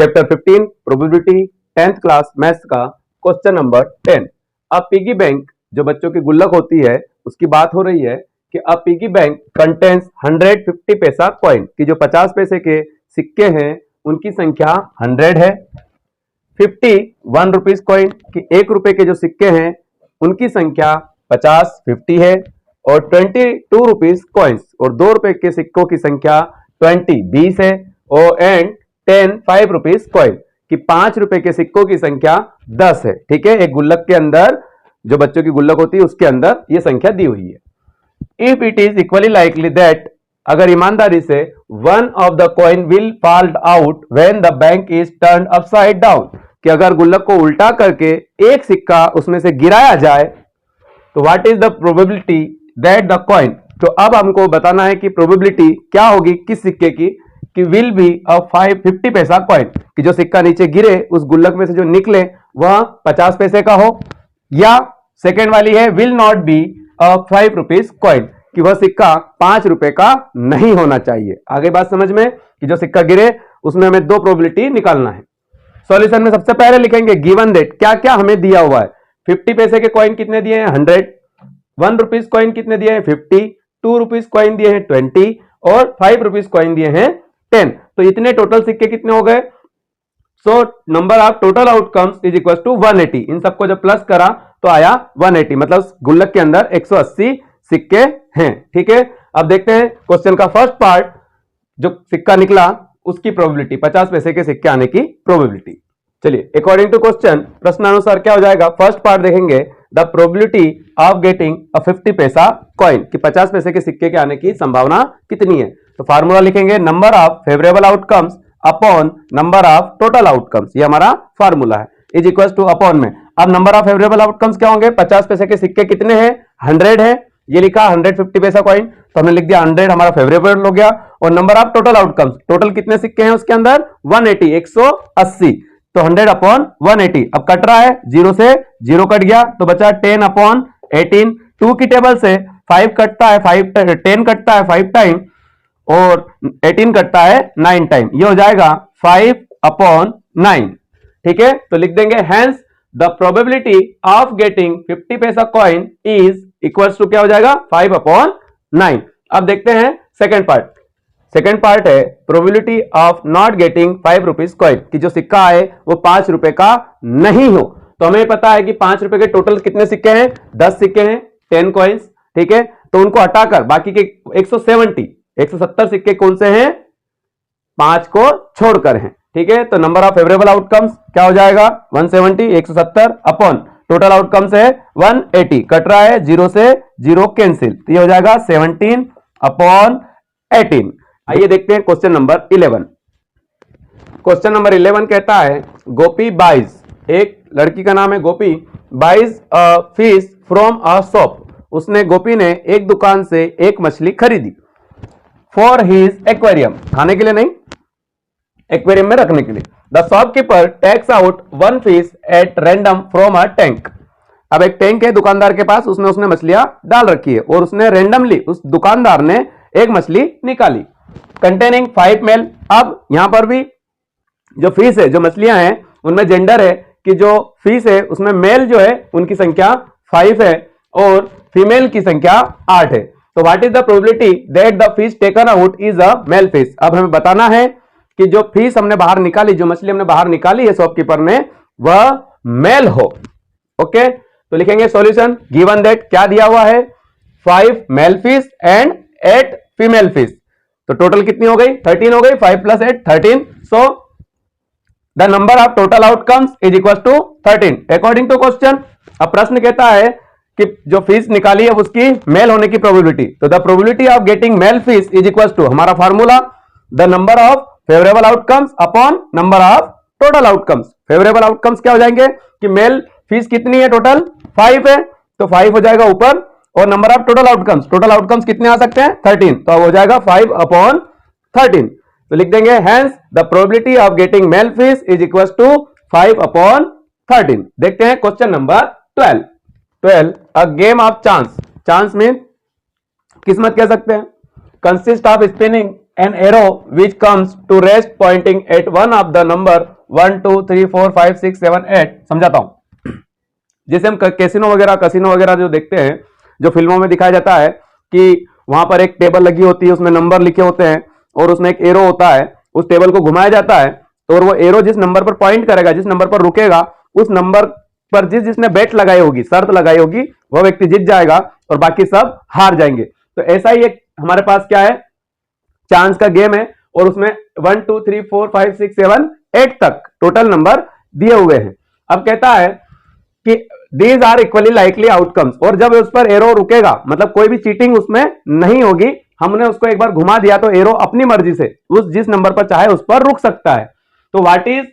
Chapter 15 probability 10th class maths का question number 10। अब piggy bank जो बच्चों की गुल्लक होती है उसकी बात हो रही है कि अब पिगी बैंक कंटेंस 150 पैसा कॉइन की जो 50 पैसे के सिक्के हैं उनकी संख्या 100 है। 50 1 रुपीज कॉइन की 1 रुपए के जो सिक्के हैं उनकी संख्या 50 है और 22 रुपीज कॉइन्स और 2 रुपए के सिक्कों की संख्या 20 है और एंड 5 रुपीज कॉइन कि 5 रुपए के सिक्कों की संख्या 10 है। ठीक है, एक गुल्लक के अंदर जो बच्चों की गुल्लक होती है उसके अंदर ये संख्या दी हुई है। If it is equally likely that, अगर ईमानदारी से one of the coin will fall out when the bank is turned upside down, कि अगर गुल्लक को उल्टा करके एक सिक्का उसमें से गिराया जाए तो what is the probability that the coin, तो अब हमको बताना है कि प्रोबेबिलिटी क्या होगी किस सिक्के की, कि विल बी अ 50 पैसा कॉइन कि जो सिक्का नीचे गिरे उस गुल्लक में से जो निकले वह 50 पैसे का हो, या सेकेंड वाली है will not be a 5 rupees coin कि वह सिक्का 5 रुपए का नहीं होना चाहिए। आगे बात समझ में कि जो सिक्का गिरे उसमें हमें दो प्रोबेबिलिटी निकालना है। सॉल्यूशन में सबसे पहले लिखेंगे गिवन दैट क्या क्या हमें दिया हुआ है। 50 पैसे के कॉइन कितने दिए हैं 100, 1 रुपीज कॉइन कितने दिए हैं 50, 2 रुपीज कॉइन दिए हैं 20 और 5 रुपीज कॉइन दिए हैं 10। तो इतने टोटल सिक्के कितने हो गए। So number of total outcomes is equal to 180। इन सबको जब प्लस करा तो आया 180, मतलब गुल्लक के अंदर 180 सिक्के हैं। ठीक है, अब देखते हैं क्वेश्चन का फर्स्ट पार्ट, जो सिक्का निकला उसकी प्रोबेबिलिटी, 50 पैसे के सिक्के आने की प्रोबेबिलिटी। चलिए अकॉर्डिंग टू क्वेश्चन प्रश्नानुसार क्या हो जाएगा। फर्स्ट पार्ट देखेंगे द प्रोबेबिलिटी ऑफ गेटिंग अ 50 पैसा कॉइन कि 50 पैसे के सिक्के के आने की संभावना कितनी है। तो फार्मूला लिखेंगे number of favourable outcomes upon number of total outcomes, ये हमारा फार्मूला है, इज इक्वल टू अपॉन में। अब नंबर ऑफ फेवरेबल आउटकम्स क्या होंगे, 50 पैसे के सिक्के कितने हैं 100 है, ये लिखा 150 पैसा कॉइन तो हमने लिख दिया 100 हमारा फेवरेबल हो गया। और number of total outcomes, total कितने सिक्के हैं उसके अंदर 180, 180 तो 100 अपॉन 180। अब कट रहा है 0 से 0 कट गया तो बचा 10 अपॉन 18। 2 की टेबल से 5 कटता है 10 कटता है 5 टाइम और 18 कटता है 9 टाइम, ये हो जाएगा 5 अपॉन 9। ठीक है, तो लिख देंगे hence the probability of getting 50 पैसा कॉइन इज इक्वल्स टू क्या हो जाएगा 5 अपॉन 9। अब देखते हैं सेकेंड पार्ट। सेकेंड पार्ट है probability of not getting 5 rupees coin कि जो सिक्का है वो 5 रुपए का नहीं हो। तो हमें पता है कि 5 रुपए के टोटल कितने सिक्के हैं 10 सिक्के हैं 10 कॉइन्स। ठीक है, तो उनको हटाकर बाकी के 170 सिक्के कौन से हैं 5 को छोड़कर हैं। ठीक है, तो नंबर ऑफ फेवरेबल आउटकम्स क्या हो जाएगा 170, 170 अपॉन टोटल आउटकम्स है 180, कट रहा है 0 से 0 कैंसिल, तो ये हो जाएगा 17 अपॉन 18। आइए देखते हैं क्वेश्चन नंबर 11। क्वेश्चन नंबर 11 कहता है गोपी बाइज, एक लड़की का नाम है Gopi, buys a fish from a shop, उसने गोपी ने एक दुकान से एक मछली खरीदी फॉर हिज एक्वेरियम, खाने के लिए नहीं एक्वेरियम में रखने के लिए। The shopkeeper takes out 1 fish at random from a tank. अब एक टैंक है दुकानदार के पास, उसने मछलियां डाल रखी है और उसने रैंडमली उस दुकानदार ने एक मछली निकाली कंटेनिंग 5 मेल। अब यहां पर भी जो फिश है जो मछलियां हैं उनमें जेंडर है कि जो फिश है उसमें मेल जो है उनकी संख्या 5 है और फीमेल की संख्या 8 है। तो what is the probability that the fish taken out is a male fish. अब हमें बताना है कि जो फिश हमने बाहर निकाली, जो मछली हमने बाहर निकाली है शॉपकीपर ने, वह मेल हो। ओके, तो लिखेंगे सॉल्यूशन गिवन दैट क्या दिया हुआ है 5 male fish and 8 female fish, तो टोटल कितनी हो गई 13 हो गई, 5 + 8 13। So the number of total outcomes is equal to 13 according to question. अब प्रश्न कहता है कि जो फिश निकाली है उसकी मेल होने की प्रोबेबिलिटी, तो the probability of getting male fish is equal to हमारा formula the number of favourable outcomes upon number of total outcomes. Favourable outcomes क्या हो जाएंगे कि मेल फिश कितनी है टोटल 5 है तो 5 हो जाएगा ऊपर, और नंबर ऑफ टोटल आउटकम्स कितने आ सकते हैं 13, तो अब हो जाएगा 5 अपॉन 13। तो लिख देंगे hence the probability of getting male fish is equal to 5 upon 13। देखते हैं question number 12 a game of chance. Chance mean किस्मत कह सकते हैं। Consist of spinning an arrow which comes to rest pointing at one of the number 1 2 3 4 5 6 7 8। समझाता हूं। जैसे हम कसिनो वगैरह जो देखते हैं, जो फिल्मों में दिखाया जाता है कि वहां पर एक टेबल लगी होती है, उसमें नंबर लिखे होते हैं और उसमें एक एरो होता है, उस टेबल को घुमाया जाता है और वो एरो जिस नंबर पर पॉइंट करेगा, जिस नंबर पर रुकेगा, उस नंबर पर जिसने बेट लगाई होगी, शर्त लगाई होगी, वह व्यक्ति जीत जाएगा और बाकी सब हार जाएंगे। तो ऐसा ही एक हमारे पास क्या है, चांस का गेम है और उसमें 1 2 3 4 5 6 7 8 तक टोटल नंबर दिए हुए हैं। अब कहता है कि these are equally likely outcomes, और जब उस पर एरो रुकेगा, मतलब कोई भी चीटिंग उसमें नहीं होगी, हमने उसको एक बार घुमा दिया तो एरो अपनी मर्जी से उस जिस नंबर पर चाहे उस पर रुक सकता है। तो what is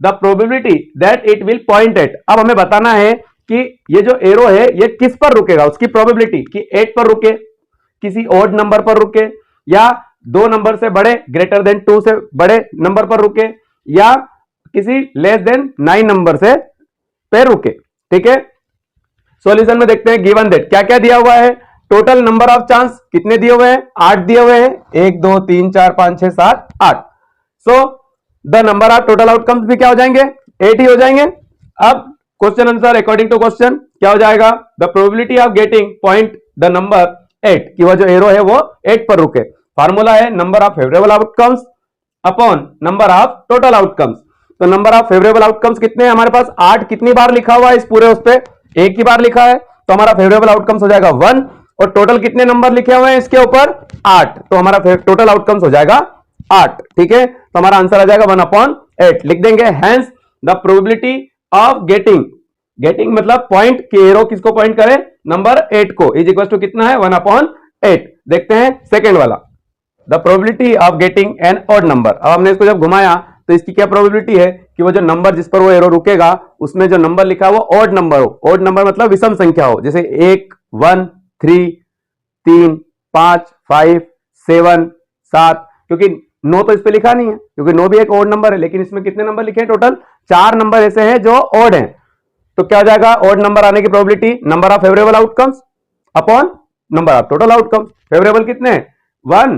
the probability that it will point eight. अब हमें बताना है कि ये जो एरो है ये किस पर रुकेगा, उसकी प्रोबेबिलिटी कि 8 पर रुके, किसी ओड नंबर पर रुके, या 2 नंबर से बड़े ग्रेटर देन 2 से बड़े नंबर पर रुके, या किसी लेस देन 9 नंबर से पे रुके। ठीक है, सॉल्यूशन में देखते हैं गिवन दैट क्या क्या दिया हुआ है। टोटल नंबर ऑफ चांस कितने दिए हुए हैं, 8 दिए हुए हैं, 1 2 3 4 5 6 7 8। So the number of total outcomes भी क्या हो जाएंगे, 8 ही हो जाएंगे। अब question answer according to question क्या हो जाएगा, the probability of getting point the number 8, कि वह जो एरो है वो 8 पर रुके। फार्मूला है number of favourable outcomes upon number of total outcomes. तो नंबर ऑफ फेवरेबल आउटकम्स कितने हैं हमारे पास, 8 कितनी बार लिखा हुआ है इस पूरे उस पे, एक ही बार लिखा है, तो हमारा फेवरेबल आउटकम्स हो जाएगा 1, और टोटल कितने नंबर लिखे हुए हैं इसके ऊपर, 8, तो हमारा टोटल आउटकम्स हो जाएगा 8। ठीक है, तो हमारा आंसर आ जाएगा 1/8 लिख देंगे। Hence the probability of getting मतलब पॉइंट के एरो किसको पॉइंट करे, नंबर 8 को, इज इक्वल टू कितना है 1/8। देखते हैं सेकेंड वाला, the probability of getting an odd number. अब हमने इसको जब घुमाया तो इसकी क्या प्रोबेबिलिटी है कि वो जो नंबर जिस पर वो एरो रुकेगा उसमें जो नंबर लिखा है वो ऑड नंबर हो। ऑड नंबर मतलब विषम संख्या हो, जैसे 1 1 3 3 5 5 7 7, क्योंकि 9 तो इस पे लिखा नहीं है, क्योंकि 9 भी एक ऑड नंबर है, लेकिन इसमें कितने नंबर लिखे हैं, टोटल 4 नंबर ऐसे हैं जो ऑड हैं। तो क्या हो जाएगा, ऑड नंबर आने की probability number of favourable outcomes upon number of total outcomes. Favourable कितने हैं, 1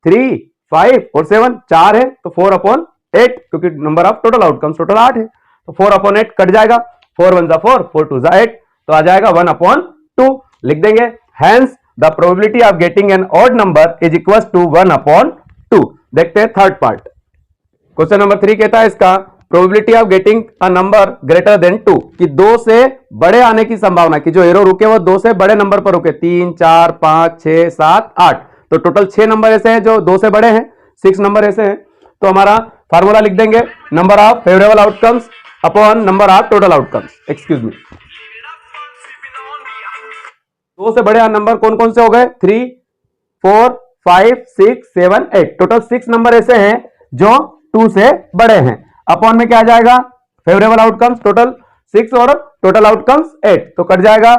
3 5 और 7, 4 है, तो 4/8, क्योंकि number of total outcomes total 8 है, तो 4/8 कट जाएगा, 4 1 4 4 2 8, तो आ जाएगा 1/2 लिख देंगे। Hence the probability of getting an odd number is equal to 1/2। देखते हैं थर्ड पार्ट। क्वेश्चन नंबर 3 कहता है इसका probability of getting a number greater than 2, कि 2 से बड़े आने की संभावना, कि जो एरो रुके वो 2 से बड़े नंबर पर रुके, 3 4 5 6 7 8, तो टोटल 6 नंबर ऐसे हैं जो 2 से बड़े हैं, 6 नंबर ऐसे हैं। तो हमारा फार्मूला लिख देंगे number of favourable outcomes upon number of total outcomes. Excuse me, 2 से बड़े नंबर कौन कौन से हो गए, 3 4 5 6 7 8, टोटल 6 नंबर ऐसे हैं जो 2 से बड़े हैं। अपॉन में क्या आ जाएगा, फेवरेबल आउटकम्स टोटल 6 और टोटल आउटकम्स 8, तो कट जाएगा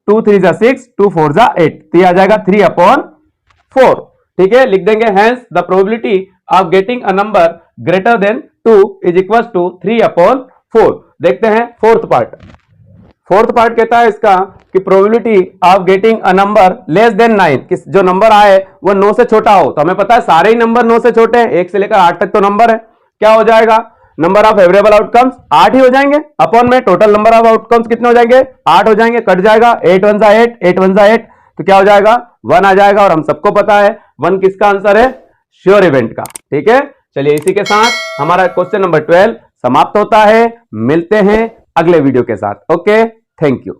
2 3 जा 6 2 4 जा 8, तो ये आ जाएगा 3/4। ठीक है, लिख देंगे hence the probability of getting a number greater than 2 is equal to 3/4। देखते हैं फोर्थ पार्ट। फोर्थ पार्ट कहता है इसका कि probability of getting a number less than 9, कि जो नंबर आए वो 9 से छोटा हो। तो हमें पता है सारे ही नंबर 9 से छोटे हैं, 1 से लेकर 8 तक तो नंबर है। क्या हो जाएगा, नंबर ऑफ फेवरेबल आउटकम्स 8 ही हो जाएंगे, अपॉन में टोटल नंबर ऑफ आउटकम्स कितने हो जाएंगे, 8 हो जाएंगे, कट जाएगा 8 1 जा 8 8 1 जा 8, तो क्या हो जाएगा 1 आ जाएगा, और हम सबको पता है 1 किसका आंसर है, श्योर इवेंट का। ठीक है, चलिए इसी के साथ हमारा क्वेश्चन नंबर 12 समाप्त होता है। मिलते हैं अगले वीडियो के साथ। Okay, thank you.